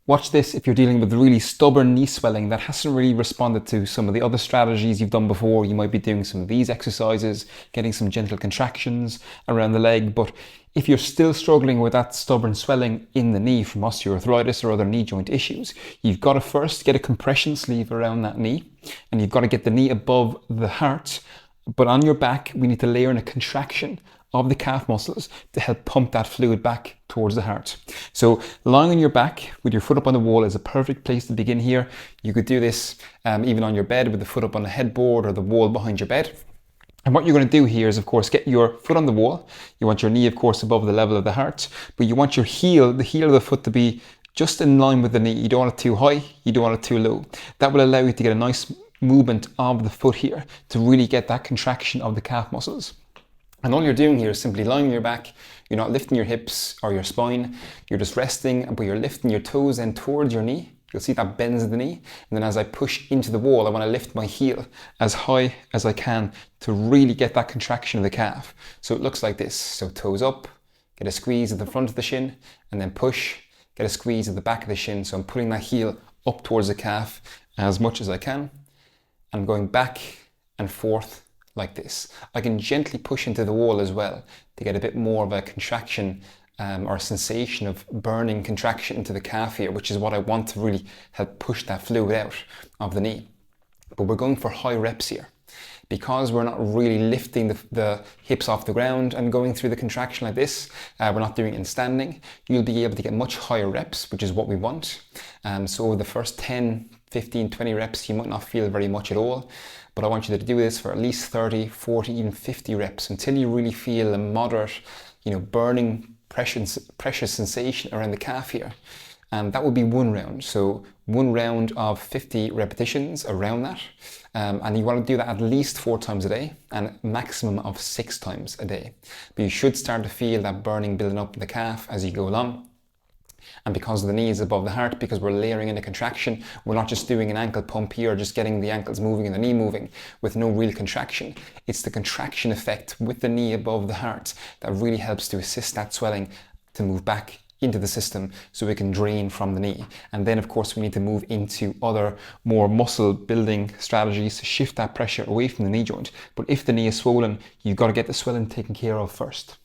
Watch this if you're dealing with really stubborn knee swelling that hasn't really responded to some of the other strategies you've done before. You might be doing some of these exercises, getting some gentle contractions around the leg. But if you're still struggling with that stubborn swelling in the knee from osteoarthritis or other knee joint issues, you've got to first get a compression sleeve around that knee, and you've got to get the knee above the heart. But on your back, we need to layer in a contraction of the calf muscles to help pump that fluid back towards the heart. So lying on your back with your foot up on the wall is a perfect place to begin here. You could do this even on your bed with the foot up on the headboard or the wall behind your bed. And what you're going to do here is, of course, get your foot on the wall. You want your knee, of course, above the level of the heart, but you want your heel, the heel of the foot, to be just in line with the knee. You don't want it too high, you don't want it too low. That will allow you to get a nice movement of the foot here to really get that contraction of the calf muscles. And all you're doing here is simply lying on your back. You're not lifting your hips or your spine. You're just resting, but you're lifting your toes in towards your knee. You'll see that bends of the knee. And then as I push into the wall, I want to lift my heel as high as I can to really get that contraction of the calf. So it looks like this. So toes up, get a squeeze at the front of the shin, and then push, get a squeeze at the back of the shin. So I'm pulling that heel up towards the calf as much as I can. And going back and forth like this. I can gently push into the wall as well to get a bit more of a contraction or a sensation of burning contraction into the calf here, which is what I want to really help push that fluid out of the knee. But we're going for high reps here. Because we're not really lifting the hips off the ground and going through the contraction like this, we're not doing it in standing, you'll be able to get much higher reps, which is what we want. So the first 10, 15, 20 reps, you might not feel very much at all, but I want you to do this for at least 30, 40, even 50 reps until you really feel a moderate, burning pressure sensation around the calf here. And that would be one round. So one round of 50 repetitions around that. And you want to do that at least 4 times a day and a maximum of 6 times a day. But you should start to feel that burning building up in the calf as you go along. And because the knee is above the heart, because we're layering in a contraction, we're not just doing an ankle pump here, just getting the ankles moving and the knee moving with no real contraction. It's the contraction effect with the knee above the heart that really helps to assist that swelling to move back into the system so we can drain from the knee. And then of course we need to move into other more muscle building strategies to shift that pressure away from the knee joint. But if the knee is swollen, you've got to get the swelling taken care of first.